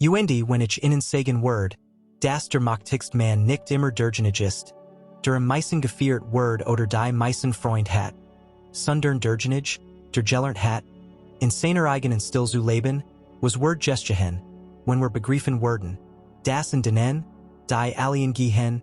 Uendi wenn ich Ihnen sagen Word, das der machtigst man nicht immer derjenige ist, der am meisten gefeiert Word oder die meisten Freund hat. Sundern derjenige, der gelernt hat, in seiner eigenen Stil zu leben, was Word gestehen, wenn wir begriffen werden, das in denen, die alien gehen,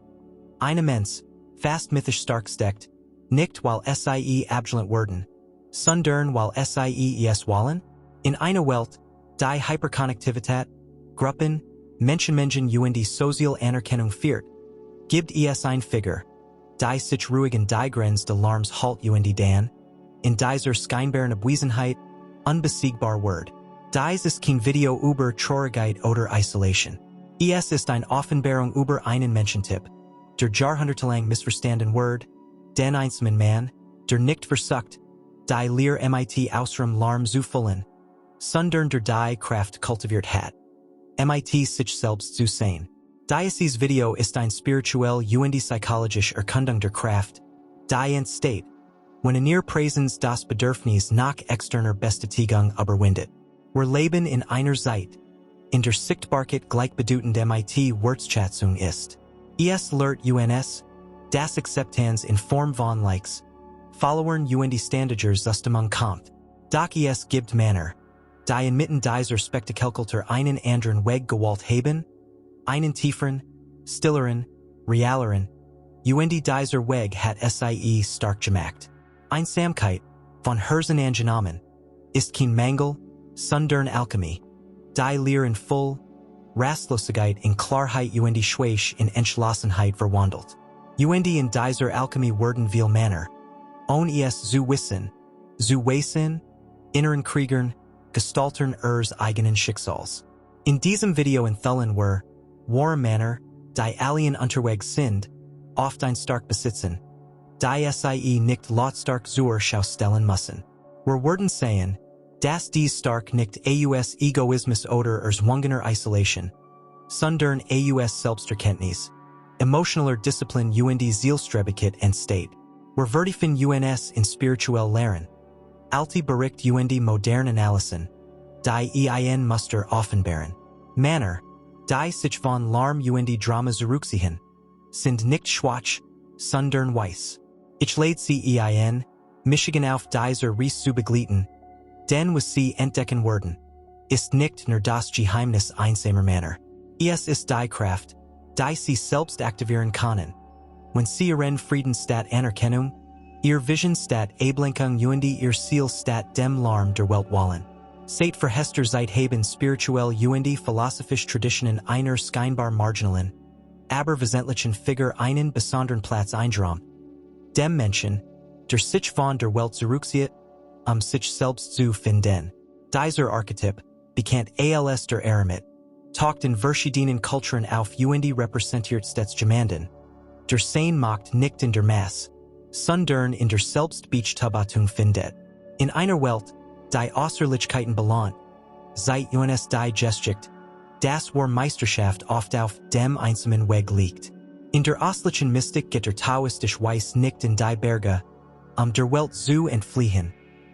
eine Mens, fast mythisch stark steckt, nicht weil sie abgelehnt werden, sondern weil sie es wollen, in einer Welt, die Hyperkonnektivität, Gruppen, Menschen die sozial Anerkennung führt, gibt es ein Figur, die sich ruhigen die Grenz de Larms halt dan, in dieser scheinbaren Abwesenheit, unbesiegbar Word. Dies ist kein Video über Traurigkeit oder Isolation. Es ist eine Offenbarung über einen Menschentyp, der jahrhundertelang missverstanden Word, den einsamen Mann, der nicht versucht, die Lehr mit ausserem Larm zu füllen, sondern der die Kraft kultiviert hat. Mit sich selbst zu sein. Dieses Video ist ein spirituell psychologisch Erkundung der Kraft, die entsteht, wenn ihr Präsens das Bedürfnis nach externer Bestätigung überwindet. Wir leben in einer Zeit, in der Sichtbarkeit gleichbedeutend mit Wertschätzung ist. Es lehrt uns, das Akzeptanz in Form von Likes, Followern Standards Zustimung kommt. Doch es gibt Männer, die inmitten dieser Spektakelkultur einen anderen Weg gewählt haben, einen tieferen, stilleren, realeren, dieser Weg hat sie stark gemacht. Einsamkeit, von Herzen angenommen, ist kein Mangel, sondern Alchemie. Die Lehr in Voll, Rastlosigkeit in Klarheit schwach in Entschlossenheit verwandelt. In dieser Alchemie werden viel Männer, ohne es zu wissen, zu weisen, inneren Kriegern, gestaltern ihres eigenen Schicksals. In diesem Video enthüllen wir, wahre Männer, die allen unterwegs sind, oft ein stark besitzen, die sie nicht lautstark zur Schau stellen müssen. Wir werden sehen, dass dies stark nicht aus Egoismus oder erzwungener Isolation, sondern aus Selbsterkenntnis, emotionaler Disziplin die Zielstrebigkeit entsteht. Wir vertiefen uns in spirituell Lehren, alte Bericht die modern Analysen, die Muster offenbaren. Männer, die sich von Larm die Drama zurückziehen, sind nicht schwach, sondern weiß. Ich lade sie Michigan auf dieser Reise zu begleiten, denn was sie entdecken werden, ist nicht nur das Geheimnis einsamer Männer. Es ist die Kraft, die sie selbst aktivieren können. Wenn sie ihren Frieden statt Anerkennung, ihr Vision statt Ablenkung ihr Ziel statt dem Larm der Welt wollen. Seit verhester Zeit haben spirituell philosophisch Traditionen einer scheinbar marginalen, aber wesentlichen Figur einen besonderen Platz eingeräumt. Dem Menschen, der sich von der Welt zurückzieht, sich selbst zu finden. Dieser Archetyp, bekannt als der Eremit, taucht in verschiedenen Kulturen auf repräsentiert stets jemanden, der sein macht nicht in der Masse, sondern in der Selbstbeachtabatung findet. In einer Welt, die Äußerlichkeiten belohnt, seit uns die Geschichte, das war Meisterschaft oft auf dem einsamen Weg liegt. In der östlichen Mystik geht der taoistisch Weiß nicht in die Berge, der Welt zu entfliehen,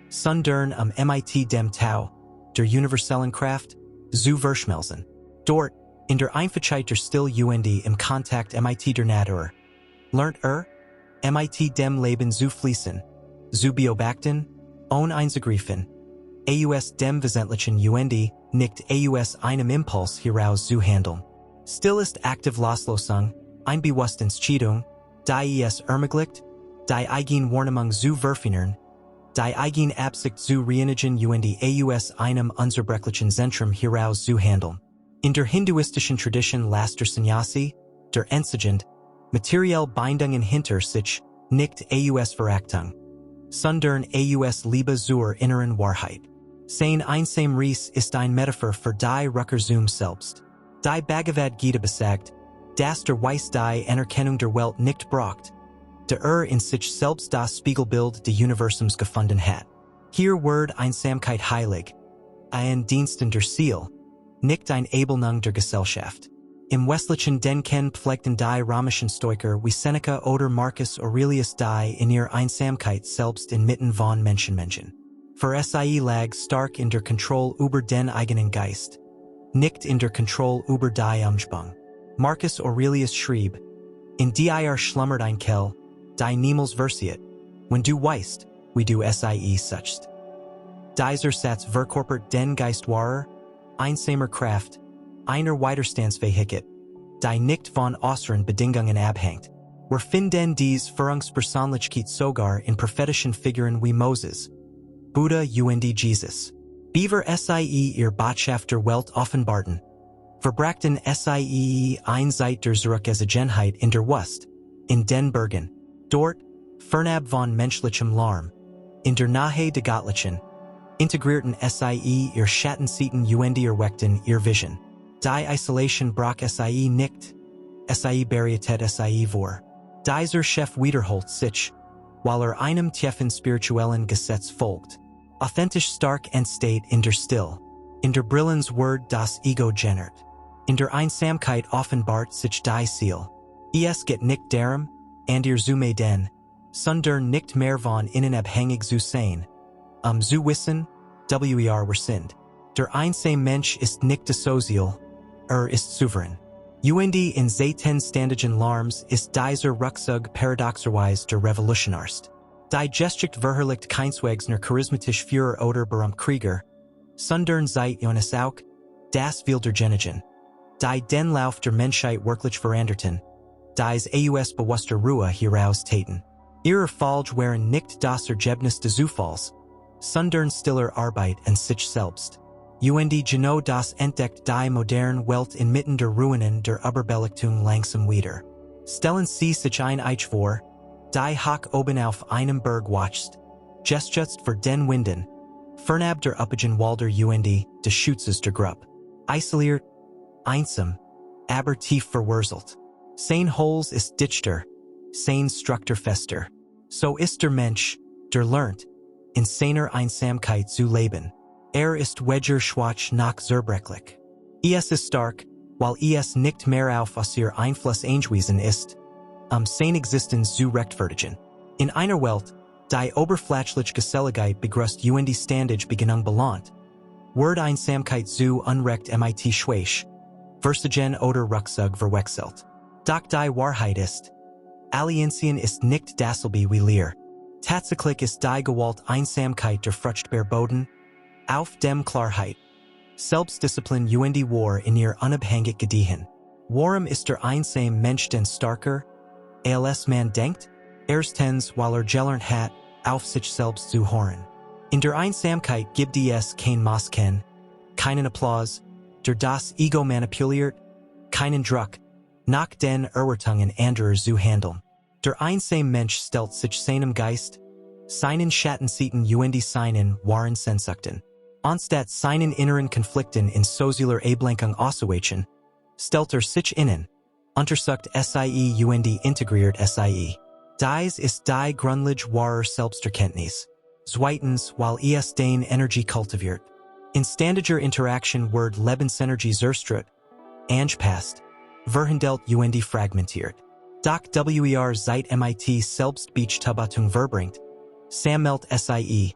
sondern mit dem Tao, der universellen Kraft, zu verschmelzen. Dort, in der Einfachheit der Still im Kontakt mit der Natur, lernt mit dem Leben zu fließen, zu beobachten, ohne einzugreifen, aus dem Wesentlichen nicht aus einem Impuls heraus zu handeln. Still ist aktiv Loslosung, ein Bewusstseinsentscheidung, die es ermöglicht, die eigene Wahrnehmung zu verfeinern, die eigene Absicht zu reinigen aus einem unzerbrechlichen Zentrum heraus zu handeln. In der hinduistischen Tradition lässt der Sannyasi, der Entsigend, materiell Bindungen hinter sich, nicht aus Verachtung, sondern aus Liebe zur inneren Wahrheit. Sein einsam Ries ist ein Metaphor für die Rückkehr selbst. Die Bhagavad Gita besagt, dass der Weiß die Anerkennung der Welt nicht braucht, der in sich selbst das Spiegelbild des Universums gefunden hat. Hier wird Einsamkeit heilig, ein Diensten der Seele, nicht ein Ablehnung der Gesellschaft. Im westlichen Denken pflegten die römischen Stoiker wie Seneca oder Marcus Aurelius die in ihrer Einsamkeit selbst inmitten von Menschen. Für sie lag stark in der Kontrolle über den eigenen Geist, nicht in der Kontrolle über die Umgebung. Marcus Aurelius schrieb, in dir schlummert ein Kell, die niemals versiert, wenn du weißt, wie du sie suchst. Dieser Satz verkörpert den Geist wahrer, einsamer Kraft, einer Widerstandsfähigkeit, die nicht von äußeren Bedingungen abhängt. Wir finden dies Führungspersönlichkeit sogar in prophetischen Figuren wie Moses, Buddha und Jesus. Beaver sie ihr Botschaft der Welt offenbarten, verbrachten sie ein Zeit der Zurückgezogenheit in der West, in den Bergen, dort, fernab von menschlichem Lärm, in der Nähe der Göttlichen, integrierten sie ihr Schattenseiten und erweckten ihr Vision. Die Isolation brach sie nicht, sie berichtet sie vor. Dieser Chef wiederholt sich, weil einem tiefen spirituellen Gesetz folgt. Authentisch stark entsteht in der Still, in der Brillens Word das Ego genert. In der Einsamkeit offenbart sich die Ziel. Es geht nicht darum, and ihr zu meiden, sondern nicht mehr von innen abhängig zu sein. Zu wissen, wir sind. Der einsame Mensch ist nicht sozial, ist souverän. Und in Satan standigen Larms ist dieser Ruckzug paradoxerweise der Revolutionarst. Die Gestricht verherrlicht keineswegsner charismatisch Führer oder Krieger, sondern seit Jonas auch, das Will der Genigen. Die den Lauf der Menschheit wirklich veränderten, dies aus bewusster Ruhe heraus täten. Ihre Folge waren nicht das Ergebnis des Zufalls, sondern stiller Arbeit an sich selbst. Und genau das entdeckt die moderne Welt inmitten der Ruinen der Überbelichtung langsam wieder. Stellen Sie sich ein vor, die hoch oben auf einem Berg watcht, gestützt für den Winden, fernab der üppigen Wälder und des Schutzes der Gruppe. Isoliert, einsam, aber tief verwurzelt. Sein Holz ist dichter, sein Struktur fester. So ist der Mensch, der lernt, in seiner Einsamkeit zu leben. Ist weder schwach noch zerbrechlich. Es ist stark, weil es nicht mehr auf ihr Einfluss angewiesen ist, seine Existenz zu rechtfertigen. In einer Welt, die oberflächliche Geselligkeit begrüßt und standig Beginnung belohnt, wird Einsamkeit zu Unrecht mit schwach, Versagen oder Ruckzug verwechselt. Doch die Wahrheit ist, Allianzien ist nicht dasselbe wie Leer. Tatsächlich ist die Gewalt Einsamkeit der fruchtbare Boden, auf dem Klarheit, Selbstdisziplin und War in ihr unabhängig gediehen. Warum ist der einsame Mensch denn starker, als man denkt? Erstens, weil gelernt hat, auf sich selbst zu hören. In der Einsamkeit gibt es kein Maßken, keinen Applaus, der das Ego manipuliert, keinen Druck, nach den Erwartungen anderer zu handeln. Der einsame Mensch stellt sich seinem Geist, seinen Schattenseiten und seinen wahren Sehnsüchten. Anstatt seinen inneren Konflikten in sozialer Ablenkung auszuweichen, stellt sich innen, untersucht sie und integriert sie. Dies ist die grundlegende wahre Selbsterkenntnis. Zweitens, weil es den Energie kultiviert. In ständiger Interaktion wird Lebensenergie zerstört, angepasst, verhandelt und fragmentiert. Doch seit mit Selbstbeachtabung verbringt, sammelt sie,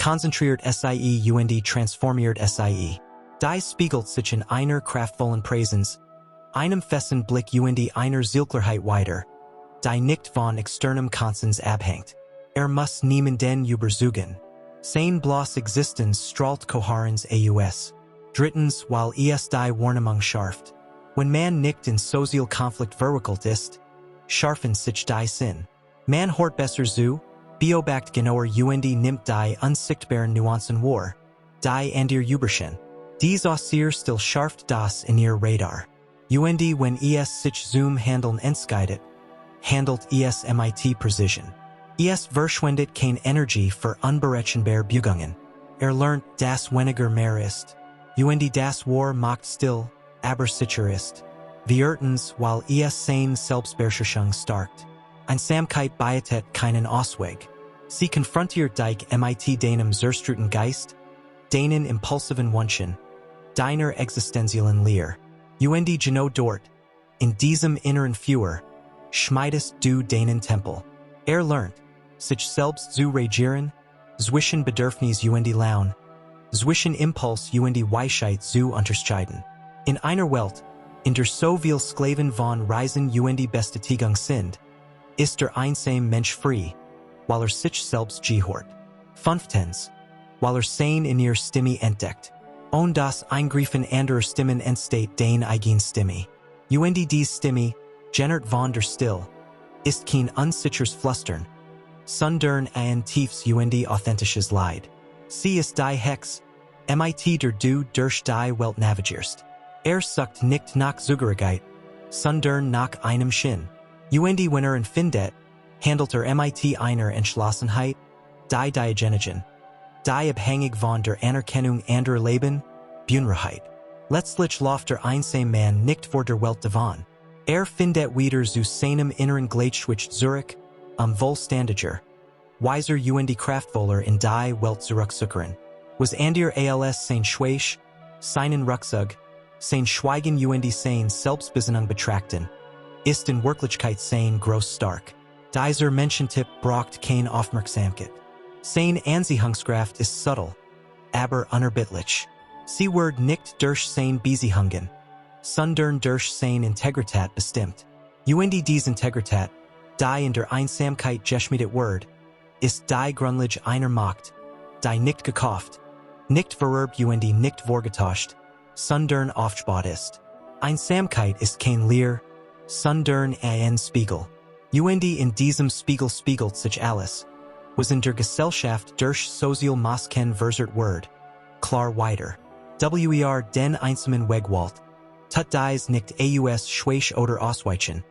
konzentriert sie und transformiert sie. Dies spiegelt sich in einer kraftvollen Präsenz, einem festen Blick und einer Zielklarheit wider, die nicht von externem Konsens abhängt. Muss niemanden überzeugen. Seine bloße Existenz strahlt Kohärenz aus. Drittens, weil es die Wahrnehmung schärft. Wenn man nicht in sozial Konflikt verwickelt ist, scharfen sich die Sinn. Man hört besser zu, beobachtet genauer und nimmt die unsichtbaren Nuancen wahr, die an ihr überschen. Dies Aussier still schärft das in ihr Radar. Und wenn es sich zum Handeln entscheidet, handelt es mit Precision. Es verschwendet kein Energie für unberechenbare Bewegungen. Lernt, das weniger mehr ist. Und das War macht still, aber sicher ist. Viertens, weil es seine Selbstbeherrschung starkt. Einsamkeit bietet keinen Ausweg. Sie konfrontiert dich mit deinem zerstörten Geist, deinen impulsiven Wünschen, deiner existenziellen Leer. Und genau dort, in diesem inneren Feuer, schmeidest du deinen Tempel. Lernt, sich selbst zu regieren, zwischen Bedürfnis und Laune, Zwischen Impuls und Weisheit zu unterscheiden. In einer Welt, in der so viel Sklaven von Reisen und Bestätigung sind, ist der einsame Mensch frei, weil sich selbst gehört. 15. Weil sein in ihr Stimme entdeckt. Und das Eingreifen anderer Stimmen entsteht den eigen Stimme. Und dies Stimme, genert von der Still, ist kein unsichers Flüstern, sondern ein tiefs und authentisches Leid. Sie ist die Hex, mit der du durch die Welt navigierst. Sucht nicht nach Zugehörigkeit, sondern nach einem Sinn. Und wenn findet, handelt mit einer Entschlossenheit, die Diagenigen, die abhängig von der Anerkennung anderer Leben, Bunrheit. Letztlich läuft der einsame Mann nicht vor der Welt davon. Findet wieder zu seinem inneren Gleichschwitch Zurich, Wohlstandiger, weiser und kraftvoller in die Welt zurückzukehren. Was andir als sein Schwäch, seinen Rucksack, sein Schweigen und sein Selbstbesinnung betrachten, ist in Wirklichkeit sein groß stark. Dieser Menschentyp braucht kein Aufmerksamkeit. Sein Anziehungskraft ist subtle, aber unerbittlich. Sie wird nicht durch sein Beziehungen, sondern durch sein Integrität bestimmt. Und dies Integrität, die in der Einsamkeit geschmiedet wird, ist die Grundlage einer Macht, die nicht gekauft, nicht vererbt und nicht vorgetauscht, sondern aufgebaut ist. Einsamkeit ist kein Leer, sondern ein Spiegel. Und in diesem Spiegel spiegelt sich alles, was in der Gesellschaft durch sozial Masken versert wird, klar weiter. Den einsamen Wegwalt, tut dies nicht aus Schwäch oder Ausweichen,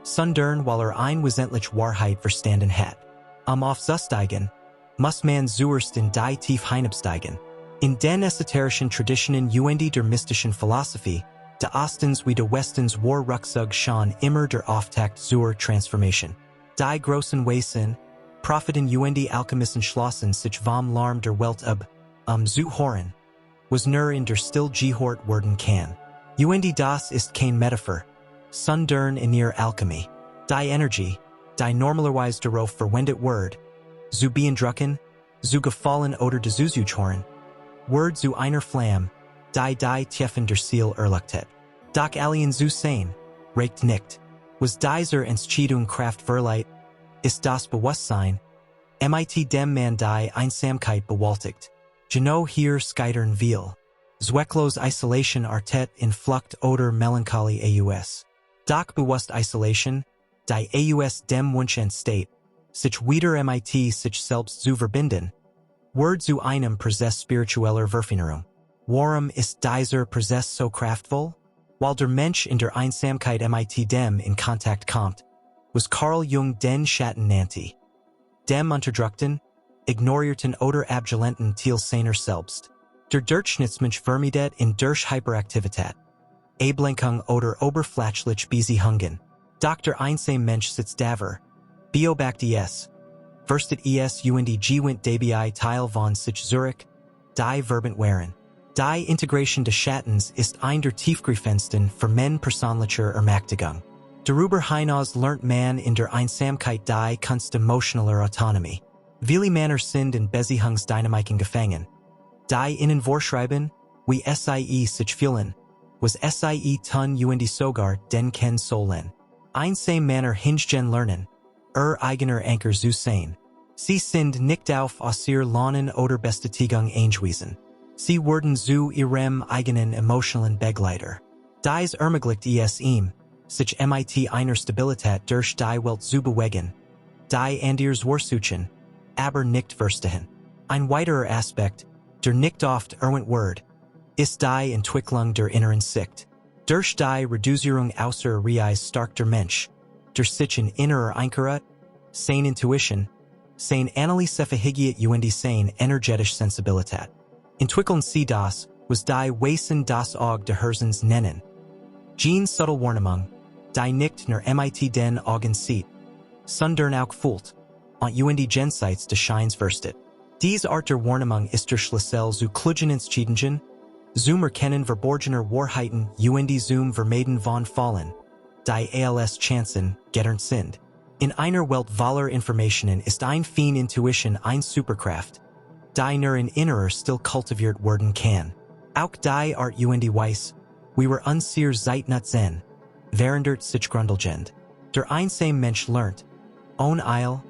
sondern weil ein wesentliche Wahrheit verstanden hat. Aufzusteigen, muss man zuerst in die Tief hinabsteigen. In den esoterischen Traditionen und der mystischen Philosophie, der Ostens wie der Westens war Rucksack schon immer der Auftakt zur Transformation. Die großen Weisen, Propheten und Alchemisten schlossen sich vom Larm der Welt ab, zu hören, was nur in der Still gehört werden kann. Und das ist kein Metaphor, sondern in ihr Alchemie. Die Energie, die normalerweise darauf verwendet wird, zu beeindrucken, zu gefallen oder zu hören, wird zu einer Flamme, die Tiefen der Seele erleuchtet. Doch alien zu sein, reicht nicht. Was dieser Entscheidung Kraft verleiht, ist das Bewusstsein, mit dem man die Einsamkeit bewältigt. Genau hier scheitern will. Zwecklos Isolation artet in Flucht oder Melancholie aus. Doch bewusst Isolation, die aus dem Wunsch entsteht, sich wieder mit sich selbst zu verbinden, wird zu einem Prozess spiritueller Verfingerung. Warum ist dieser Prozess so kraftvoll? Weil der Mensch in der Einsamkeit mit dem in Kontakt kommt, was Carl Jung den Schatten nannte. Dem Unterdrückten, ignorierten oder abgelenten Teil seiner selbst. Der Durchschnittsmensch vermiedet in durch Hyperaktivität, Ablenkung oder oberflächlich Beziehungen. Dr. Einsame Mensch sitzt daver, beobachtet es, verstet es und gewinnt dabei Teil von sich Zurich, die Verbend waren. Die Integration des Schattens ist ein der tiefgreifendsten für men persönlicher Ermächtigung. Darüber hinaus lernt man in der Einsamkeit die Kunst emotionaler Autonomie. Viele Männer sind in Beziehungsdynamiken gefangen. Die ihnen vorschreiben, wie sie sich fühlen, was sie tun und sogar denken sollen. Einsame Männer hingehen lernen, eigener Anker zu sein. Sie sind nicht auf ihr Lohnen oder Bestätigung angewiesen. Sie werden zu ihrem eigenen emotionalen Begleiter. Dies ermöglicht es ihm, sich mit einer Stabilität durch die Welt zu bewegen, die anders vorsuchen, aber nicht verstehen. Ein weiterer Aspekt, der nicht oft erwähnt wird, ist die Entwicklung der inneren Sicht. Durch die Reduzierung außer Reis stark der Mensch, durch sich in innerer Einkerat, sein Intuition, sein Analysefähigkeit und sein energetische Sensibilität. Entwickeln sie das, was die Weisen das Auge der Herzens nennen. Gene subtle Wahrnehmung, die nicht nur mit den Augen sieht, sondern auch fühlt, und jenseits des Scheins verstet. Diese Art der Wahrnehmung ist der Schlüssel zu klugen Entscheidungen, zum Erkennen verborgener Wahrheiten und zum Vermeiden von Fallen, die als Chancen getarnt sind. In einer Welt voller Informationen ist ein Fein Intuition ein Superkraft, die nur in innerer still kultiviert werden kann. Auch die Art und Weise, we were unseer Zeit not zen, verandert sich grundlegend. Der einsame Mensch lernt, ohne Eil,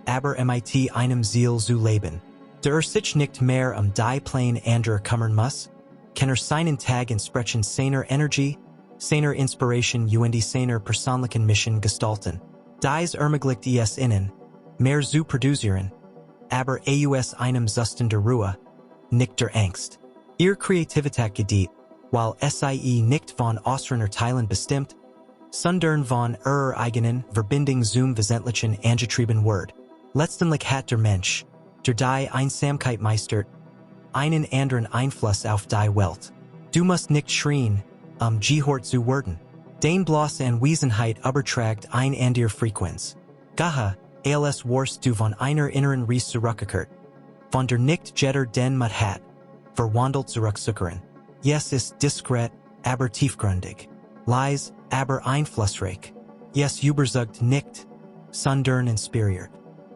aber mit einem Ziel zu leben. Der sich nicht mehr die Plane anderer kümmern muss, kann seinen Tag entsprechend seiner Energie, seiner Inspiration und seiner persönlichen Mission gestalten. Dies ermöglicht es innen, mehr zu produzieren, aber aus einem Zustand der Ruhe, nicht der Angst. Ihr Kreativität gedeiht, weil sie nicht von äußeren Teilen bestimmt, sondern von eigenen Verbindung zum Wesentlichen angetrieben wird. Letztendlich hat der Mensch, der die Einsamkeit meistert, einen anderen Einfluss auf die Welt. Du musst nicht schreien, gehört zu werden. Den bloß Anwesenheit übertragt ein an der Frequenz. Gaha, als warst du von einer inneren Ries zurückgekehrt. Von der nicht jeder den Mut hat, verwandelt zurückzukehren. Yes ist diskret, aber tiefgründig. Leise, aber einflussreich. Yes überzeugt nicht, sondern inspiriert.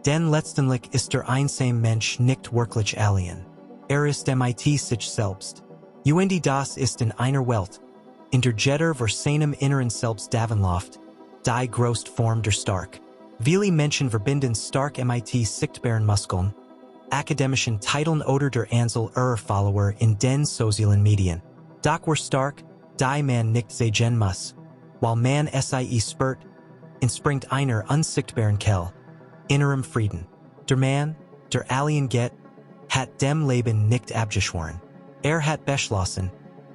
Denn letztendlich ist der einsame Mensch nicht wirklich alien. Ist mit sich selbst. Und das ist in einer Welt, in der jeder vor seinem inneren Selbst davenläuft, die größte Form der Stark. Viele Menschen verbinden stark mit sichtbaren Muskeln, akademischen Titeln oder der Anzahl ihrer Follower in den sozialen Medien. Doch wer stark, die man nicht sehen muss, weil man sie spürt, entspringt einer unsichtbaren Quelle, innerem Frieden. Der Mann, der alien geht, hat dem Leben nicht abgeschworen. Hat beschlossen,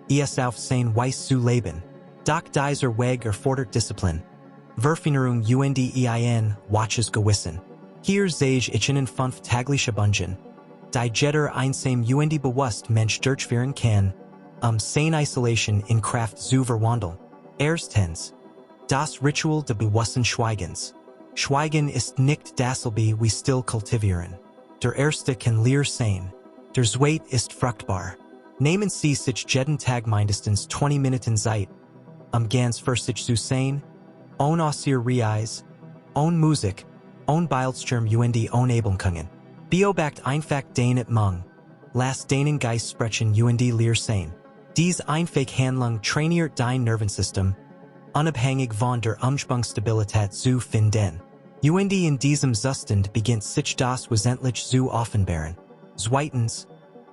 es auf sein Weise zu leben. Doch dieser Weg erfordert Disziplin. Verfingerung und ein Watches gewissen. Hier sehe ich in 5 tägliche Bungen, die jeder einsam und bewusst Mensch durchführen kann, seine Isolation in Kraft zu verwandeln. Erstens, das Ritual des bewussten Schweigens. Schweigen ist nicht dasselbe wie still kultivieren. Der erste kann leer sein. Der zweite ist fruchtbar. Nehmen Sie sich jeden Tag mindestens 20 Minuten Zeit, ganz für sich zu sein, ohne außer Reis, ohne Musik, ohne Bildschirm und ohne Ablenkungen. Beobacht einfach den Atmung. Lass deinen Geist sprechen und leer sein. Dies einfache Handlung trainiert dein Nervensystem, unabhängig von der Umspannungsstabilität zu finden. Und in diesem Zustand beginnt sich das wesentlich zu offenbaren. Zweitens,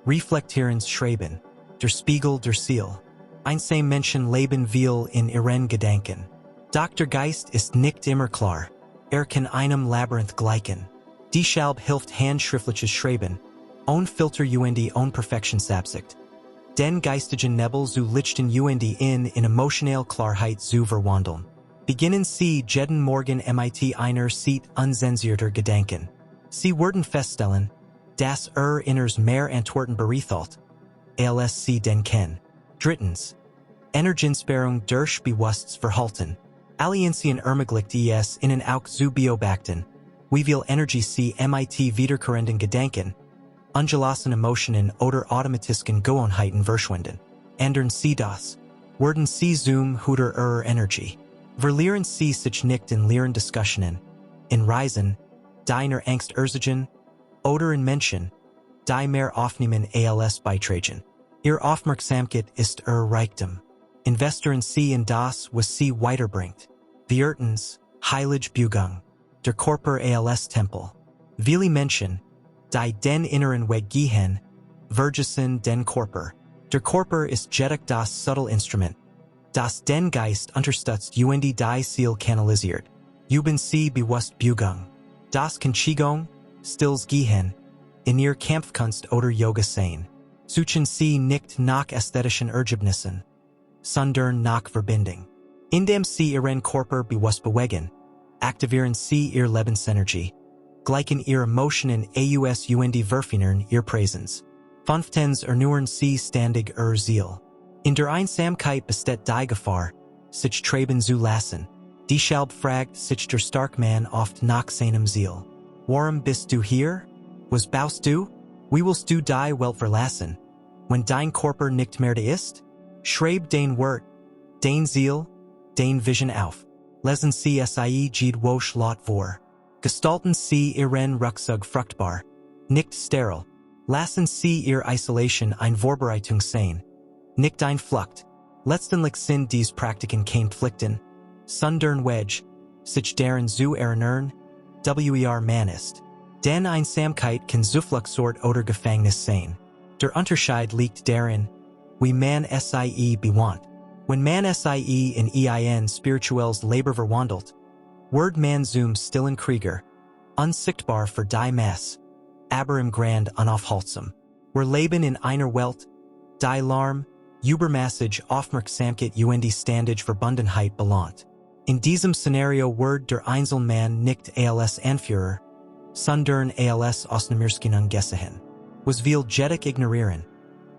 reflektierens Schreiben, der Spiegel der Seele. Einsame Menschen leben viel in ihren Gedanken. Doch der Geist ist nicht immer klar. Kann einem Labyrinth gleichen. Deshalb hilft handschriftliches Schreiben, ohne Filter und ohne Perfektionsabsicht. Den geistigen Nebel zu lichten und in emotionale Klarheit zu verwandeln. Beginnen Sie jeden Morgen mit einer Seat unzensierter Gedanken. Sie werden feststellen, dass Inners mehr Antworten berichtet, als Sie denken. Drittens, Energiensperrung durch Bewusstsverhalten. Allianzien ermöglicht es Ihnen auch zu beobachten, wie viel Energie Sie mit wiederkehrenden Gedanken, ungelassenen Emotionen oder automatischen Gewohnheiten verschwenden. Ändern Sie das, werden Sie zum Hüter Ihrer Energie. Verlieren Sie sich nicht in leeren Diskussionen, in Reisen, die nur Angst erzeugen, oder in Menschen, die mehr aufnehmen als beitragen. Ihr Aufmerksamkeit ist Ihr Reichtum. Investieren Sie in das, was Sie weiterbringt. Viertens, heilige Bewegung. Der Körper als Tempel. Viele Menschen, die den inneren Weg gehen, vergessen den Körper. Der Körper ist jedoch das Subtelinstrument, das den Geist unterstützt und die Seele kanalisiert. Üben Sie bewusst Bewegung. Das kann Qigong, Stills Gehen, in Ihr Kampfkunst oder Yoga sein. Suchen Sie nicht nach ästhetischen Ergebnissen, sondern nach Verbindung. Indem Sie Ihren Körper bewusst bewegen, aktivieren Sie Ihr Lebensenergie, gleichen Ihre Emotionen aus und verfeinern Ihr Präsenz. Fünftens erneuern Sie ständig Ihr Ziel. In der Einsamkeit besteht die Gefahr, sich treiben zu lassen. Deshalb fragt sich der Starkmann oft nach seinem Ziel. Warum bist du hier? Was baust du? Wie willst du die Welt verlassen? Wenn dein Körper nicht mehr da ist? Schreib dein Wort, dein Ziel, dein Vision auf. Lesen Sie sie jed wosch lot vor. Gestalten Sie Ihren Rucksack fruchtbar, nicht steril. Lassen sie ihr Isolation ein Vorbereitung sein. Nicht ein Flucht. Letztendlich sind dies Praktiken kein Pflichten. Sundern Wedge. Sich deren zu erinnern. Wer man ist. Denn Einsamkeit kann Zufluchtsort oder Gefängnis sein. Der Unterschied liegt darin, wie man sie bewohnt. Wenn man sie in ein spirituelles Leben verwandelt, wird man zum stillen Krieger, unsichtbar für die Masse, aber im Grand unaufhaltsam. Wir leben in einer Welt, die Larm, Übermassig Aufmerksamkeit und Standige Verbundenheit belohnt. In diesem Szenario wird der Einzelmann nicht als Anführer, sondern als Ausnehmerskin gesehen. Was will jedig ignorieren,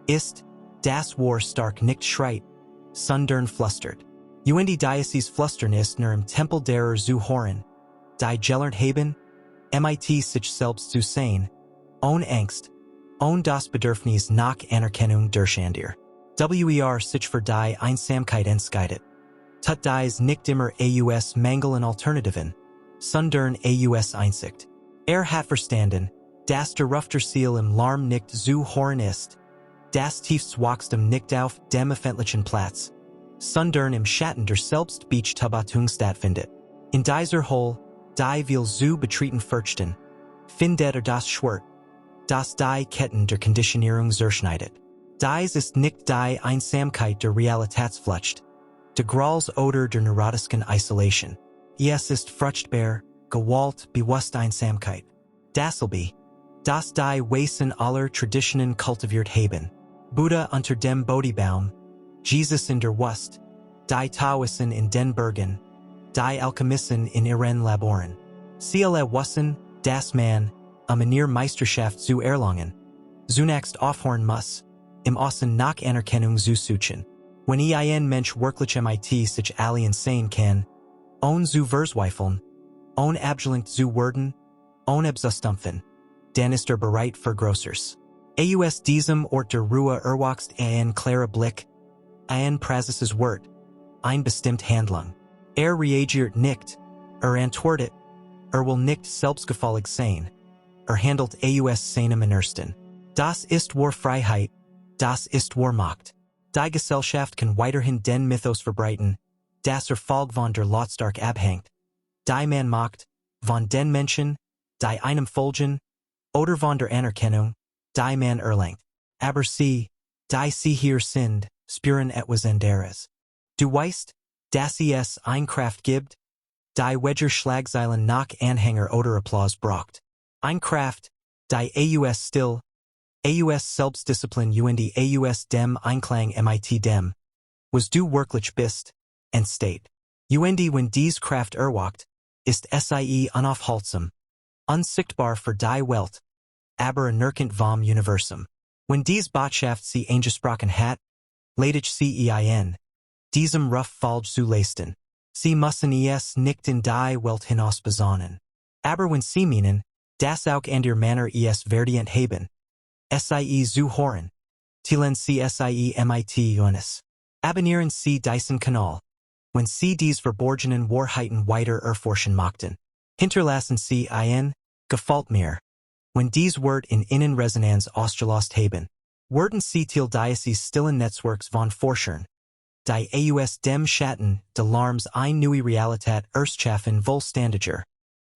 ist, das War stark nicht schreit, sondern flustert. Und die Diocese flustern ist nur im Tempel derer zu hören, die gelernt haben, mit sich selbst zu sein, ohne Angst, ohne das Bedürfnis nach Anerkennung durch andere. Wer sich für die Einsamkeit entscheidet, tut dies nicht immer aus Mangel an Alternativen, sondern aus Einsicht. Hat verstanden, dass der Rufter Ziel im Larm nicht zu hören ist, das tiefst Wachstum nicht auf dem öffentlichen Platz, sondern im Schatten der Selbstbeachtabatung stattfindet. In dieser Hole, die will zu betreten fürchten, findet das Schwert, das die Ketten der Konditionierung zerschneidet. Dies ist nicht die Einsamkeit der Realitätsflucht, der Grals oder der neurotischen Isolation. Es ist fruchtbar, gewollt, bewusst Einsamkeit. Dasselbe, das die Weisen aller Traditionen kultiviert haben. Buddha unter dem Bodhibaum, Jesus in der Wust, die Taoisten in den Bergen, die Alchemisten in ihren Laboren. Ciele wussen, das man, manier Meisterschaft zu erlangen, zunächst aufhören muss, im Außen nach Anerkennung zu suchen. Wenn ein Mensch wirklich mit sich alien sein kann, ohne zu verzweifeln, ohne abgelenkt zu werden, ohne abzustumpfen, dann ist bereit für Größeres. Aus diesem Ort der Ruhe erwachst ein klarer Blick, ein präzises Wort, ein bestimmt Handlung. Reagiert nicht, antwortet, will nicht selbstgefällig sein, handelt aus seinem Innersten. Das ist war Freiheit, das ist war Macht. Die Gesellschaft kann weiterhin den Mythos verbreiten, dass Erfolg von der Lautstark abhängt. Die man macht, von den Menschen, die einem folgen, oder von der Anerkennung, die man erlangt. Aber sie, die sie hier sind, spüren etwas anderes. Du weißt, dass es eine Kraft gibt, die Wedger Schlagzeilen nach Anhänger oder Applaus braucht. Eine Kraft, die aus still, aus Selbstdisziplin und aus dem Einklang mit dem, was du wirklich bist, entsteht. Und wenn dies Kraft erwacht, ist sie unaufhaltsam, unsichtbar für die Welt, aber nirgend vom Universum. Wenn dies Botschaft sie angesprochen hat, leidet sie ein, diesem Ruf Falsch zu leisten. Sie müssen es nicht in die Welt hinaus besonnen. Aber wenn sie meinen, das auch an der Manner es verdient haben, sie zu hören, tilen sie mit uns. Abonnieren sie diesen Kanal, wenn sie dies verborgenen Wahrheiten weiter erforschen möchten. Hinterlassen sie ein, gefällt mir. Wenn dies Wort in Innenresonanz ausgelost haben, werden sie til Diocese stillen Netzwerks von Forschern, die aus dem Schatten de Larms ein neue Realität erschaffen vollständiger,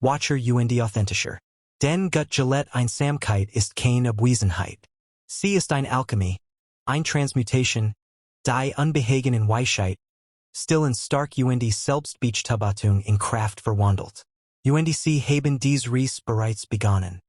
Watcher und authentischer. Denn Gott Gillette Einsamkeit ist keine Abwesenheit. Sie ist ein Alchemie, ein Transmutation, die Unbehagen in Weisheit, still in stark und Selbstbeachtabatung in Kraft verwandelt. Und sie haben dies Reis bereits begonnen.